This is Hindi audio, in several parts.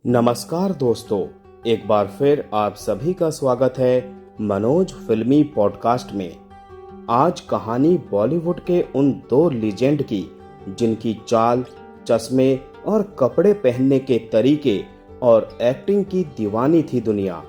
नमस्कार दोस्तों, एक बार फिर आप सभी का स्वागत है मनोज फिल्मी पॉडकास्ट में। आज कहानी बॉलीवुड के उन दो लीजेंड की जिनकी चाल, चश्मे और कपड़े पहनने के तरीके और एक्टिंग की दीवानी थी दुनिया।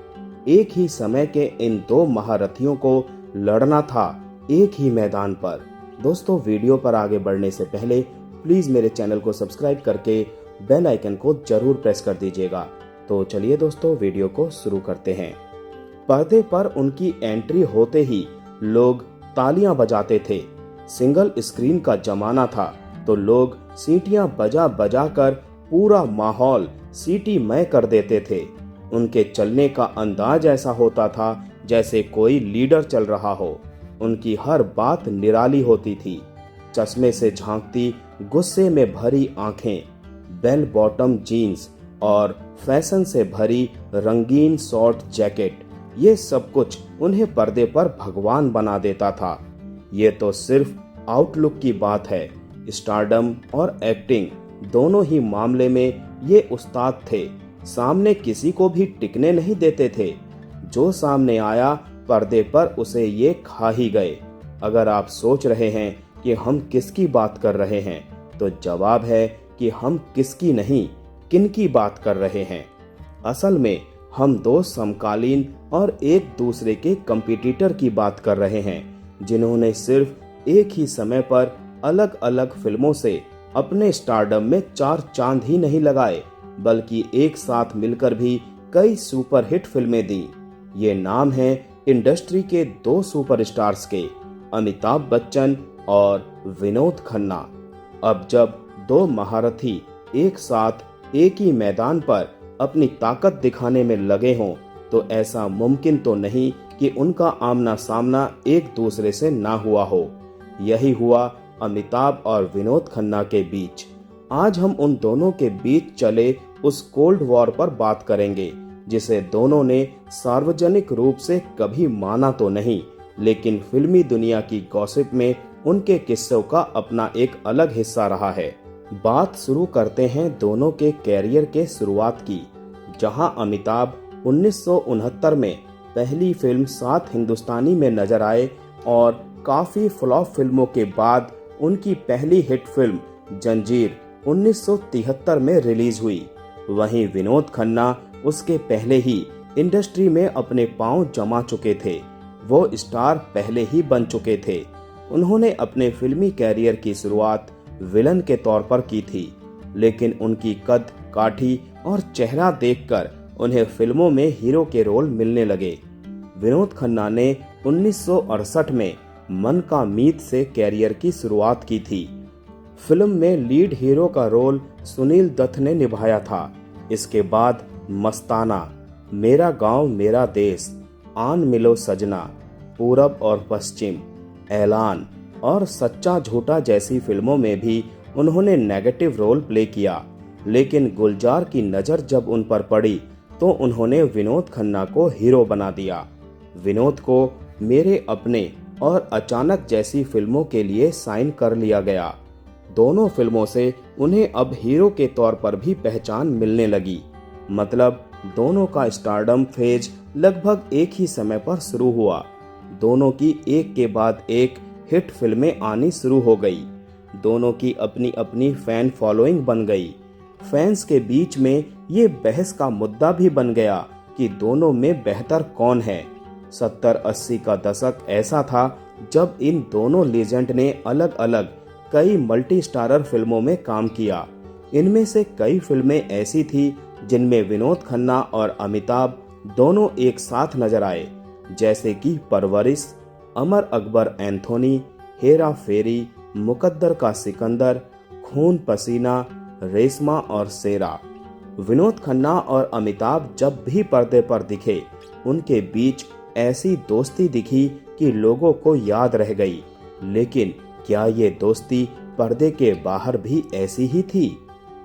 एक ही समय के इन दो महारथियों को लड़ना था एक ही मैदान पर। दोस्तों, वीडियो पर आगे बढ़ने से पहले प्लीज मेरे चैनल को सब्सक्राइब करके बेल आइकन को जरूर प्रेस कर दीजिएगा। तो चलिए दोस्तों, वीडियो को शुरू करते हैं। पर्दे पर उनकी एंट्री होते ही लोग तालियां बजाते थे। सिंगल स्क्रीन का जमाना था तो लोग सीटियां बजा बजा कर पूरा माहौल सीटीमय कर देते थे। उनके चलने का अंदाज ऐसा होता था जैसे कोई लीडर चल रहा हो। उनकी हर बात निराली होती थी। चश्मे से झांकती गुस्से में भरी आंखें, बेल बॉटम जीन्स और फैशन से भरी रंगीन शॉर्ट जैकेट, ये सब कुछ उन्हें पर्दे पर भगवान बना देता था। ये तो सिर्फ आउटलुक की बात है। स्टारडम और एक्टिंग दोनों ही मामले में ये उस्ताद थे। सामने किसी को भी टिकने नहीं देते थे। जो सामने आया पर्दे पर उसे ये खा ही गए। अगर आप सोच रहे हैं कि हम किसकी बात कर रहे हैं, तो जवाब है कि हम किसकी नहीं, किनकी बात कर रहे हैं। असल में हम दो समकालीन और एक दूसरे के कंपटीटर की बात कर रहे हैं, जिन्होंने सिर्फ एक ही समय पर अलग अलग फिल्मों से अपने स्टारडम में चार चांद ही नहीं लगाए, बल्कि एक साथ मिलकर भी कई सुपरहिट फिल्में दी। ये नाम है इंडस्ट्री के दो सुपरस्टार्स के, अमिताभ बच्चन और विनोद खन्ना। अब जब दो महारथी एक साथ एक ही मैदान पर अपनी ताकत दिखाने में लगे हों, तो ऐसा मुमकिन तो नहीं कि उनका आमना सामना एक दूसरे से ना हुआ हो। यही हुआ अमिताभ और विनोद खन्ना के बीच। आज हम उन दोनों के बीच चले उस कोल्ड वॉर पर बात करेंगे, जिसे दोनों ने सार्वजनिक रूप से कभी माना तो नहीं, लेकिन फिल्मी दुनिया की गॉसिप में उनके किस्सों का अपना एक अलग हिस्सा रहा है। बात शुरू करते हैं दोनों के कैरियर के शुरुआत की, जहां अमिताभ 1969 में पहली फिल्म सात हिंदुस्तानी में नजर आए और काफी फ्लॉप फिल्मों के बाद उनकी पहली हिट फिल्म जंजीर 1973 में रिलीज हुई। वहीं विनोद खन्ना उसके पहले ही इंडस्ट्री में अपने पांव जमा चुके थे। वो स्टार पहले ही बन चुके थे। उन्होंने अपने फिल्मी कैरियर की शुरुआत विलन के तौर पर की थी, लेकिन उनकी कद काठी और चेहरा देखकर उन्हें फिल्मों में हीरो के रोल मिलने लगे। विनोद खन्ना ने 1968 में मन का मीत से कैरियर की शुरुआत की थी। फिल्म में लीड हीरो का रोल सुनील दत्त ने निभाया था। इसके बाद मस्ताना, मेरा गांव मेरा देश, आन मिलो सजना, पूरब और पश्चिम, ऐलान और सच्चा झूठा जैसी फिल्मों में भी उन्होंने नेगेटिव रोल प्ले किया। लेकिन गुलजार की नज़र जब उन पर पड़ी तो उन्होंने विनोद खन्ना को हीरो बना दिया। विनोद को मेरे अपने और अचानक जैसी फिल्मों के लिए साइन कर लिया गया। दोनों फिल्मों से उन्हें अब हीरो के तौर पर भी पहचान मिलने लगी। मतलब दोनों का स्टारडम फेज लगभग एक ही समय पर शुरू हुआ। दोनों की एक के बाद एक हिट फिल्में आनी शुरू हो गई। दोनों की अपनी अपनी फैन फॉलोइंग बन गई। फैंस के बीच में ये बहस का मुद्दा भी बन गया कि दोनों में बेहतर कौन है। 70-80 का दशक ऐसा था जब इन दोनों लीजेंड ने अलग अलग कई मल्टी स्टारर फिल्मों में काम किया। इनमें से कई फिल्में ऐसी थी जिनमें विनोद खन्ना और अमिताभ दोनों एक साथ नजर आए, जैसे कि परवरिश, अमर अकबर एंथोनी, हेरा फेरी, मुकद्दर का सिकंदर, खून पसीना, रेशमा और शेरा। विनोद खन्ना और अमिताभ जब भी पर्दे पर दिखे, उनके बीच ऐसी दोस्ती दिखी कि लोगों को याद रह गई। लेकिन क्या ये दोस्ती पर्दे के बाहर भी ऐसी ही थी?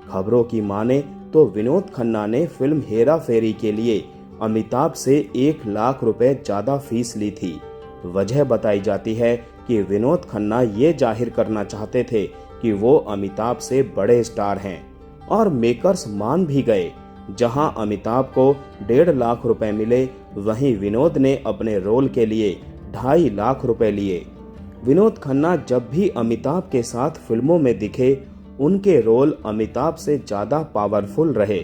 खबरों की माने तो विनोद खन्ना ने फिल्म हेरा फेरी के लिए अमिताभ से 1 लाख रुपए ज्यादा फीस ली थी। वजह बताई जाती है कि विनोद खन्ना ये जाहिर करना चाहते थे कि वो अमिताभ से बड़े स्टार हैं, और मेकर्स मान भी गए। जहां अमिताभ को 1.5 लाख रुपए मिले, वहीं विनोद ने अपने रोल के लिए 2.5 लाख रुपए लिए। विनोद खन्ना जब भी अमिताभ के साथ फिल्मों में दिखे, उनके रोल अमिताभ से ज्यादा पावरफुल रहे।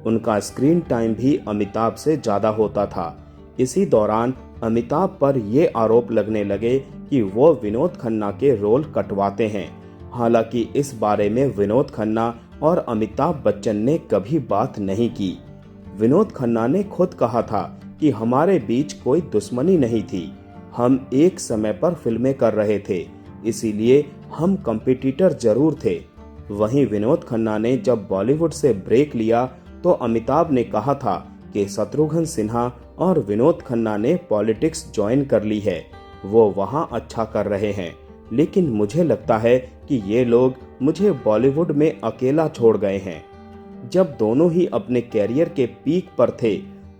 उनका स्क्रीन टाइम भी अमिताभ से ज्यादा होता था। इसी दौरान अमिताभ पर ये आरोप लगने लगे कि वो विनोद खन्ना के रोल कटवाते हैं। हालांकि इस बारे में विनोद खन्ना और अमिताभ बच्चन ने कभी बात नहीं की। विनोद खन्ना ने खुद कहा था कि हमारे बीच कोई दुश्मनी नहीं थी, हम एक समय पर फिल्में कर रहे थे, इसीलिए हम कंपटीटर जरूर थे। वहीं विनोद खन्ना ने जब बॉलीवुड से ब्रेक लिया तो अमिताभ ने कहा था कि शत्रुघ्न सिन्हा और विनोद खन्ना ने पॉलिटिक्स ज्वाइन कर ली है, वो वहां अच्छा कर रहे हैं, लेकिन मुझे लगता है कि ये लोग मुझे बॉलीवुड में अकेला छोड़ गए हैं। जब दोनों ही अपने कैरियर के पीक पर थे,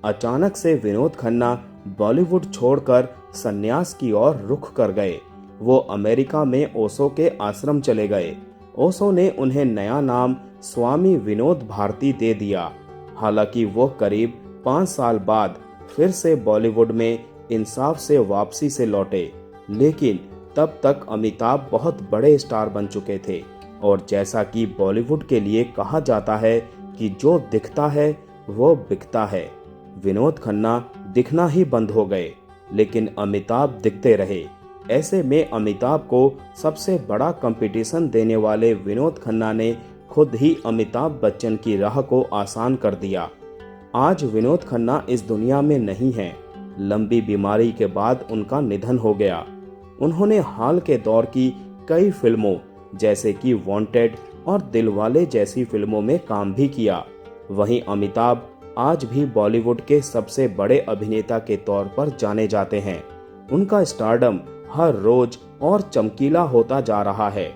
अचानक से विनोद खन्ना बॉलीवुड छोड़कर संन्यास की ओर रुख कर गए। वो अमेरिका में ओशो के आश्रम चले गए। ओशो ने उन्हें नया नाम स्वामी विनोद भारती दे दिया। हालांकि वो करीब 5 साल बाद फिर से बॉलीवुड में इंसाफ से वापसी से लौटे, लेकिन तब तक अमिताभ बहुत बड़े स्टार बन चुके थे और जैसा कि बॉलीवुड के लिए कहा जाता है कि जो दिखता है वो बिकता है, विनोद खन्ना दिखना ही बंद हो गए, लेकिन अमिताभ दिखते रहे। ऐसे में अमिताभ को सबसे बड़ा कंपटीशन देने वाले विनोद खन्ना ने खुद ही अमिताभ बच्चन की राह को आसान कर दिया। आज विनोद खन्ना इस दुनिया में नहीं है। लंबी बीमारी के बाद उनका निधन हो गया। उन्होंने हाल के दौर की कई फिल्मों जैसे कि वांटेड और दिलवाले जैसी फिल्मों में काम भी किया। वहीं अमिताभ आज भी बॉलीवुड के सबसे बड़े अभिनेता के तौर पर जाने जाते हैं। उनका स्टारडम हर रोज और चमकीला होता जा रहा है।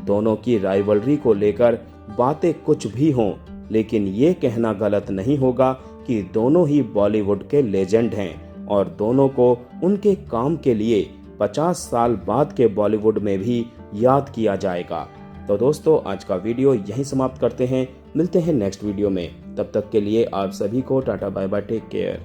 दोनों की राइवलरी को लेकर बातें कुछ भी हों, लेकिन ये कहना गलत नहीं होगा कि दोनों ही बॉलीवुड के लेजेंड हैं और दोनों को उनके काम के लिए 50 साल बाद के बॉलीवुड में भी याद किया जाएगा। तो दोस्तों, आज का वीडियो यहीं समाप्त करते हैं। मिलते हैं नेक्स्ट वीडियो में। तब तक के लिए आप सभी को टाटा बाय बाय, टेक केयर।